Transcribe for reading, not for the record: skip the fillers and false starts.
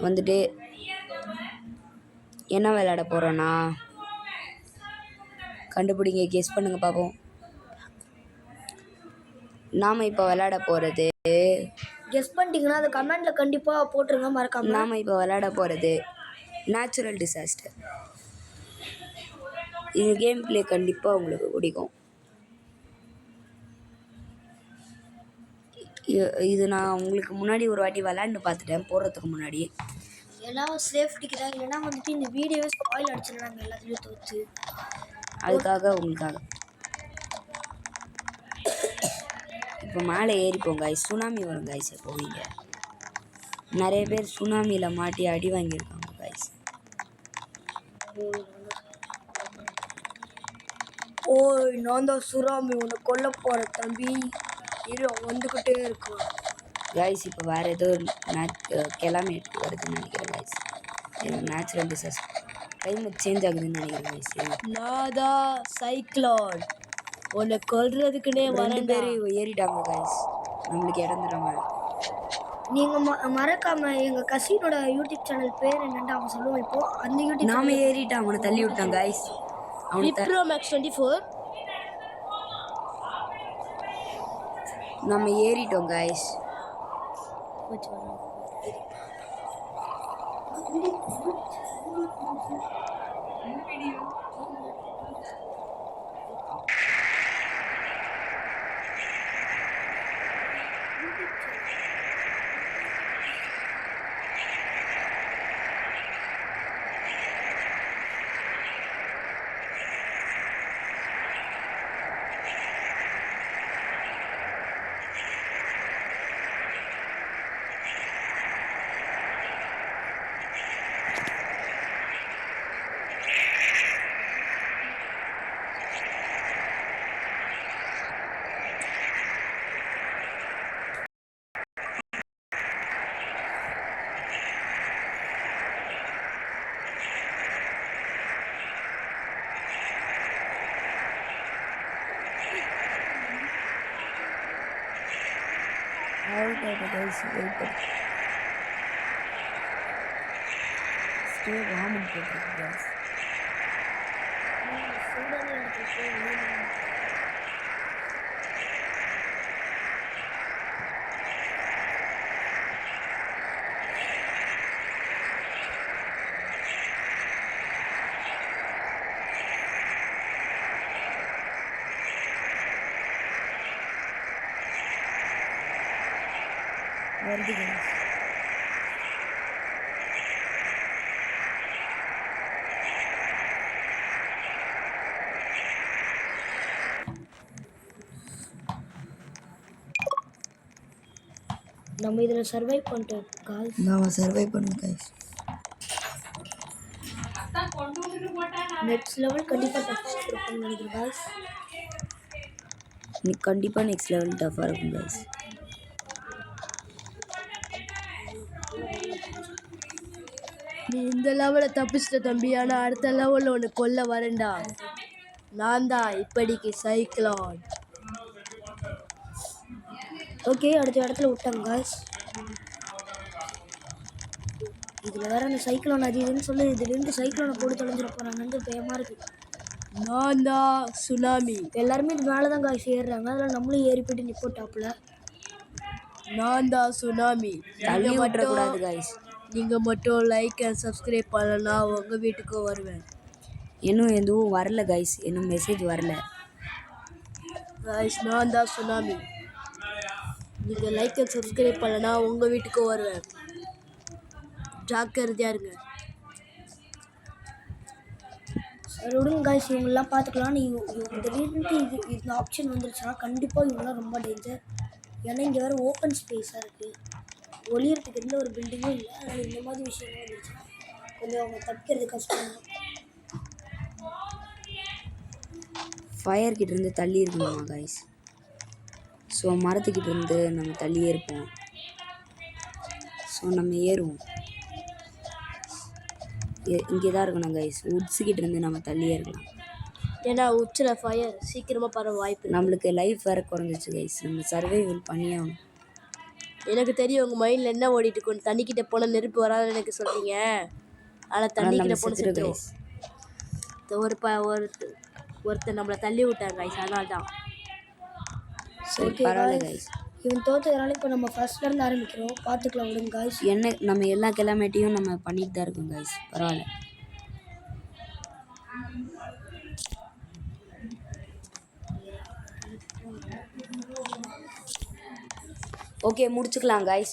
வந்துட்டு என்ன விளையாட போகிறோன்னா கண்டுபிடிங்க, கெஸ் பண்ணுங்க பார்ப்போம். நாம் இப்போ விளையாட போகிறது கெஸ் பண்ணிட்டீங்கன்னா அதை கமெண்ட்டில் கண்டிப்பாக போட்டுருங்க மறக்காம. நாம் இப்போ விளையாட போகிறது நேச்சுரல் டிசாஸ்டர். இது கேம் பிளே கண்டிப்பாக உங்களுக்கு பிடிக்கும். இது நான் உங்களுக்கு முன்னாடி ஒரு வாட்டி விளையாண்டு பார்த்துட்டேன் போடுறதுக்கு முன்னாடி. ஏன்னா சேஃப்டிக்கு தான், இல்லைன்னா வந்துட்டு இந்த வீடியோவே ஸ்பாயில் அடிச்சிடறாங்க எல்லாத்துலேயும் தோற்று. அதுக்காக உங்களுக்காக இப்போ மேலே ஏறிப்போம் காய்ஸ். சுனாமி வரும் காய்ஸ். போவீங்க நிறைய பேர் சுனாமியில் மாட்டி அடி வாங்கியிருக்காங்க காய்ஸ். ஓய், நான் தான் சுனாமி, உன்னை கொல்ல போகிற தம்பி. இரு, வந்துக்கிட்டே இருக்கும் காய்ஸ். இப்போ வேறு ஏதோ கிளைமேட் வருதுன்னு நினைக்கிறேன் guys. Natural disaster climate change ஆகுதுன்னு நினைக்கிறேன் காய்ஸ். நான் தான் சைக்ளோன், உன்னை கொல்றதுக்குன்னே ரெண்டு பேர் ஏறிட்டாங்க காய்ஸ். நம்மளுக்கு இடம் தராங்க. நீங்கள் மறக்காமல் எங்கள் கசினோட யூடியூப் சேனல் பேர் என்னென்னு அவன் சொல்லுவோம். இப்போது அந்த யூடியூப் நாம ஏறிட்டான், அவனை தள்ளி விட்டான் காய்ஸ். விப்ரோ மேக்ஸ் 24 நம்ம ஏறிட்டோம் guys. Stay warm and protect guys. வருது guys. நம்ம இதில் சர்வை பண்ணிட்டோம் காய்ஸ். நாம சர்வை பண்ணுங்க காய்ஸ். நெக்ஸ்ட் லெவல் கண்டிப்பாக டஃப்பாக இருக்கும்னு நினைக்கிறேன் காய்ஸ். கண்டிப்பாக நெக்ஸ்ட் லெவல் டஃப்பாக இருக்கும் காய்ஸ். நீ இந்த லெவலில் தப்பிச்சிட்ட தம்பி, ஆனால் அடுத்த லெவலில் ஒன்று கொல்ல வரேன்டா. நான் தான் இப்படிக்கு சைக்ளோன். ஓகே, அடுத்த இடத்துல விட்டாங்க காய்ஸ். இதில் வேற அந்த சைக்ளோன் அது இதுன்னு சொல்லி இதுலேருந்து சைக்ளோனை போட்டு தொலைஞ்சிட போகிறாங்கன்னு பயமாக இருக்குது. நான் தான் சுனாமி. எல்லாருமே இது மேலே தான் காய்ஸ் ஏறுறாங்க. அதில் நம்மளும் ஏறி போய்ட்டு நிற்போம் டாப்பில். நான் தான் சுனாமி. தள்ளி விட்டுறக்கூடாது காய்ஸ். நீங்கள் மட்டும் லைக் அண்ட் சப்ஸ்கிரைப் பண்ணலன்னா உங்கள் வீட்டுக்கும் வருவேன். இன்னும் எதுவும் வரல காய்ஸ். இன்னும் மெசேஜ் வரல காய்ஸ். நான் தான் சுனாமி. நீங்கள் லைக் அண்ட் சப்ஸ்கிரைப் பண்ணலன்னா உங்கள் வீட்டுக்கும் வருவேன். ஜாக்கிரதையாக இருங்க. சரி விடுங்க காய்ஸ், இவங்கெல்லாம் பார்த்துக்கலாம். திடீர்னு இந்த ஆப்ஷன் வந்துருச்சுன்னா கண்டிப்பாக இவங்கெல்லாம் ரொம்ப டேஞ்சர். ஏன்னா இங்கே வேறு ஓப்பன் ஸ்பேஸாக இருக்குது, ஒளியறதுக்கு எந்த ஒரு பில்டிங்கும் இல்லை. அதனால் இந்த மாதிரி விஷயங்கள் வந்துருச்சுன்னா கொஞ்சம் அவங்க தப்பிக்கிறது கஷ்டம். ஃபயர் கிட்டேருந்து தள்ளி இருக்கணுமா காய்ஸ். ஸோ மரத்துக்கிட்ட இருந்து நம்ம தள்ளியே இருப்போம். ஸோ நம்ம ஏறுவோம். இங்கே தான் இருக்கணும் கைஸ். உட்ஸுக்கிட்ட இருந்து நம்ம தள்ளியே இருக்கலாம். ஏன்னா உச்சில் ஃபயர் சீக்கிரமாக பரவ வாய்ப்பு. நம்மளுக்கு லைஃப் வேறு குறைஞ்சிச்சு கைஸ். நம்ம சர்வைவல் பண்ணியே ஆகணும். எனக்கு தெரியும் உங்கள் மைண்டில் என்ன ஓடிட்டு இருக்கும். தண்ணிக்கிட்ட போனால் நெருப்பு வராதுன்னு எனக்கு சொல்கிறீங்க. ஆனால் தண்ணிக்கிட்ட போன செத்துரும். ஒருத்தர் நம்மளை தள்ளி விட்டாங்க கைஸ், அதனால தான். சரி ஓகே பரவாயில்ல காய்ஸ், கைஸ். இவன் தோத்ததுனால இப்போ நம்ம ஃபர்ஸ்ட்லேருந்து ஆரம்பிக்கிறோம். பார்த்துக்கலாம் விடுங்க காய்ஸ். என்ன நம்ம எல்லா கிளமேட்டையும் நம்ம பண்ணிட்டு தான் இருக்கோம் கைஸ். பரவாயில்ல. ஓகே முடிச்சுக்கலாம் கைஸ்.